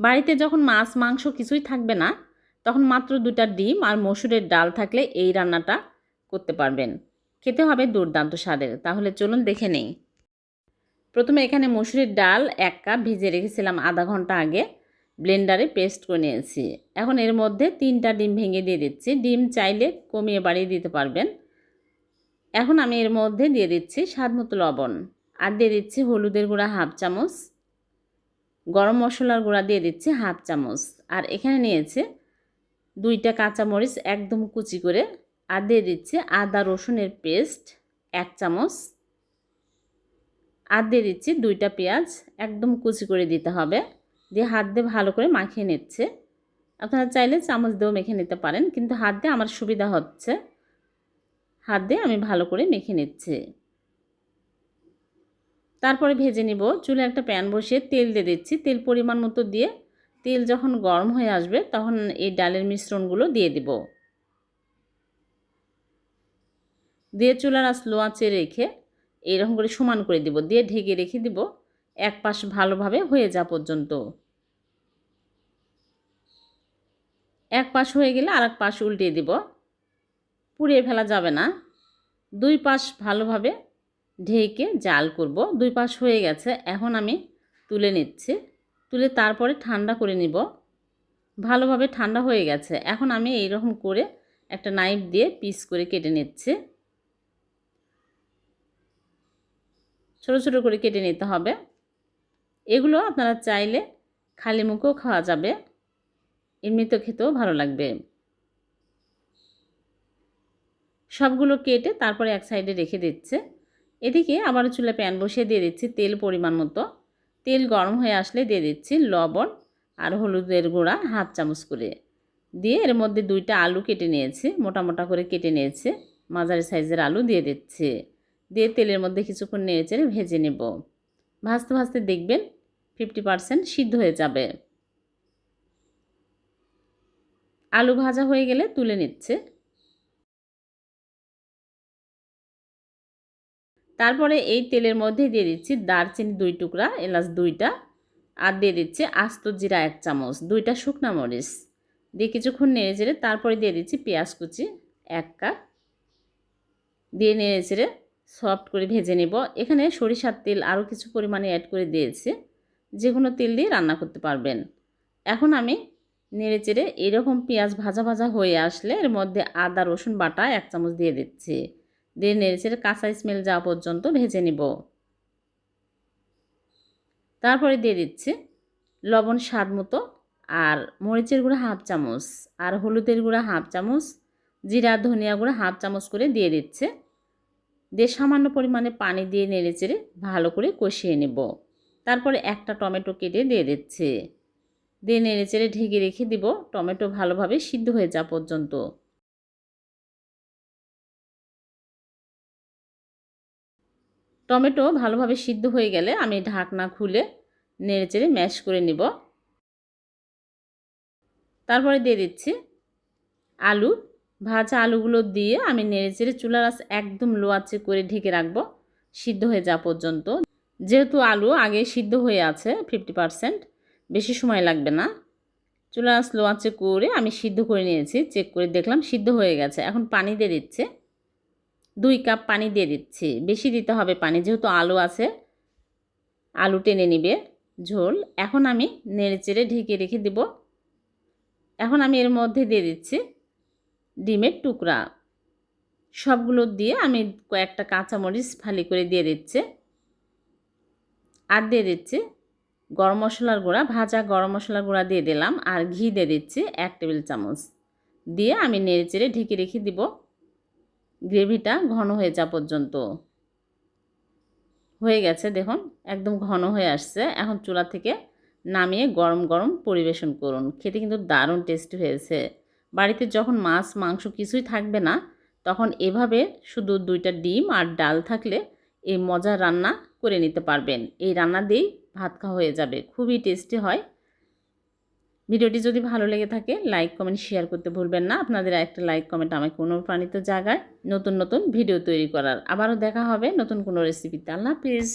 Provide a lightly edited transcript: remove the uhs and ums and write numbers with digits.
বাড়িতে যখন মাছ মাংস কিছুই থাকবে না, তখন মাত্র 2টা ডিম আর মসুরের ডাল থাকলে এই রান্নাটা করতে পারবেন। খেতে হবে দুর্দান্ত স্বাদের। তাহলে চলুন দেখে নেই। প্রথমে এখানে মসুরের ডাল 1 কাপ ভিজিয়ে রেখেছিলাম আধা ঘন্টা আগে, ব্লেন্ডারে পেস্ট করে নিয়েছি। এখন এর মধ্যে 3টা ডিম ভেঙে দিয়ে দিচ্ছি। ডিম চাইলে কমিয়ে বাড়িয়ে দিতে পারবেন। এখন আমি এর মধ্যে দিয়ে দিচ্ছি স্বাদমতো লবণ, আর দিয়ে দিচ্ছি হলুদের গুঁড়া 1/2 চামচ, গরম মশলার গুঁড়া দিয়ে দিচ্ছি 1/2 চামচ, আর এখানে নিয়েছে 2টা কাঁচামরিচ একদম কুচি করে, আর দিয়ে দিচ্ছি আদা রসুনের পেস্ট 1 চামচ, আর দিয়ে দিচ্ছি 2টা পেঁয়াজ একদম কুচি করে দিতে হবে। দিয়ে হাত দিয়ে ভালো করে মাখিয়ে নিচ্ছে। আপনারা চাইলে চামচ দিয়েও মেখে নিতে পারেন, কিন্তু হাত দিয়ে আমার সুবিধা হচ্ছে, হাত দিয়ে আমি ভালো করে মেখে নিচ্ছি। তারপরে ভেজে নিব। চুলে একটা প্যান বসিয়ে তেল দিয়ে দিচ্ছি। তেল পরিমাণ মতো দিয়ে তেল যখন গরম হয়ে আসবে তখন এই ডালের মিশ্রণগুলো দিয়ে দিব। দিয়ে চুলার আঁচ লো আঁচে রেখে এইরকম করে সমান করে দিব, দিয়ে ঢেকে রেখে দিব এক পাশ ভালোভাবে হয়ে যাওয়া পর্যন্ত। এক পাশ হয়ে গেলে আর এক পাশ উল্টিয়ে দিব। পুড়িয়ে ফেলা যাবে না। 2 পাশ ভালোভাবে ঢেকে জাল করব। 2 পাশ হয়ে গেছে। এখন আমি তুলে নিচ্ছি। তুলে তারপরে ঠান্ডা করে নিব। ভালোভাবে ঠান্ডা হয়ে গেছে। এখন আমি এইরকম করে একটা নাইফ দিয়ে পিস করে কেটে নিচ্ছি। ছোট ছোট করে কেটে নিতে হবে। এগুলো আপনারা চাইলে খালি মুখেও খাওয়া যাবে, এমনিতে খেতেও ভালো লাগবে। সবগুলো কেটে তারপরে এক সাইডে রেখে দিচ্ছে। এদিকে আবার চুলা প্যান বসিয়ে দিয়ে দিচ্ছি তেল পরিমাণ মতো। তেল গরম হয়ে আসলে দিয়ে দিচ্ছি লবণ আর হলুদের গুঁড়া 1/2 চামচ করে, দিয়ে এর মধ্যে 2টা আলু কেটে নিয়েছি, মোটা মোটা করে কেটে নিয়েছি, মাঝারি সাইজের আলু দিয়ে দিচ্ছি। দিয়ে তেলের মধ্যে কিছুক্ষণ নেড়েচেড়ে ভেজে নেব। ভাজতে ভাজতে দেখবেন 50% সিদ্ধ হয়ে যাবে। আলু ভাজা হয়ে গেলে তুলে নিচ্ছে। তারপরে এই তেলের মধ্যে দিয়ে দিচ্ছি দারচিনি 2 টুকরা, এলাচ 2টা, আর দিয়ে দিচ্ছি আস্ত জিরা 1 চামচ, 2টা শুকনা মরিচ দিয়ে কিছুক্ষণ নেড়েচেড়ে তারপরে দিয়ে দিচ্ছি পেঁয়াজ কুচি 1 কাপ, দিয়ে নেড়েচেড়ে সফট করে ভেজে নেব। এখানে সরিষার তেল আরও কিছু পরিমাণে অ্যাড করে দিয়েছি, যে কোনো তেল দিয়ে রান্না করতে পারবেন। এখন আমি নেড়েচেড়ে এরকম পেঁয়াজ ভাজা ভাজা হয়ে আসলে এর মধ্যে আদা রসুন বাটা 1 চামচ দিয়ে দিচ্ছি, দিয়ে নেড়েচেড়ে কাঁচা স্মেল যাওয়া পর্যন্ত ভেজে নিব। তারপরে দিয়ে দিচ্ছি লবণ স্বাদ মতো, আর মরিচের গুঁড়া 1/2 চামচ, আর হলুদের গুঁড়া 1/2 চামচ, জিরা ধনিয়া গুঁড়া 1/2 চামচ করে দিয়ে দিচ্ছে। দিয়ে সামান্য পরিমাণে পানি দিয়ে নেড়েচেড়ে ভালো করে কষিয়ে নেব। তারপরে একটা টমেটো কেটে দিয়ে দিচ্ছি, দিয়ে নেড়েচেড়ে ঢেকে রেখে দিব টমেটো ভালোভাবে সিদ্ধ হয়ে যাওয়া পর্যন্ত। টমেটো ভালোভাবে সিদ্ধ হয়ে গেলে আমি ঢাকনা খুলে নেড়েচেড়ে ম্যাশ করে নিব। তারপরে দিয়ে দিচ্ছি আলু। ভাজা আলুগুলো দিয়ে আমি নেড়েচেড়ে চুলার আঁচ একদম লো আঁচে করে ঢেকে রাখবো সিদ্ধ হয়ে যাওয়া পর্যন্ত। যেহেতু আলু আগে সিদ্ধ হয়ে আছে 50%, বেশি সময় লাগবে না। চুলার আঁচ লো আঁচে করে আমি সিদ্ধ করে নিয়েছি, চেক করে দেখলাম সিদ্ধ হয়ে গেছে। এখন পানি দিয়ে দিচ্ছে, 2 কাপ পানি দিয়ে দিচ্ছি। বেশি দিতে হবে পানি, যেহেতু আলু আছে, আলু টেনে নিবে ঝোল। এখন আমি নেড়েচেড়ে ঢেকে রেখে দেব। এখন আমি এর মধ্যে দিয়ে দিচ্ছি ডিমের টুকরা। সবগুলো দিয়ে আমি কয়েকটা কাঁচামরিচ ফালি করে দিয়ে দিচ্ছি, আর দিয়ে দিচ্ছি গরম মশলার গুঁড়া, ভাজা গরম মশলার গুঁড়া দিয়ে দিলাম, আর ঘি দিয়ে দিচ্ছি 1 টেবিল চামচ, দিয়ে আমি নেড়েচেড়ে ঢেকে রেখে দিব গ্রেভিটা ঘন হয়ে যাওয়া পর্যন্ত। হয়ে গেছে দেখুন, একদম ঘন হয়ে আসছে। এখন চুলা থেকে নামিয়ে গরম গরম পরিবেশন করুন। খেতে কিন্তু দারুণ টেস্টি হয়েছে। বাড়িতে যখন মাছ মাংস কিছুই থাকবে না, তখন এভাবে শুধু 2টা ডিম আর ডাল থাকলে এই মজার রান্না করে নিতে পারবেন। এই রান্না দিয়েই ভাত খাওয়া হয়ে যাবে, খুবই টেস্টি হয়। ভিডিওটি যদি ভালো লেগে থাকে লাইক কমেন্ট শেয়ার করতে ভুলবেন না। আপনাদের একটা লাইক কমেন্ট আমাকে অনুপ্রাণিত জায়গায় নতুন নতুন ভিডিও তৈরি করার। আবারও দেখা হবে নতুন কোনো রেসিপিতে। আল্লাহ হাফিজ।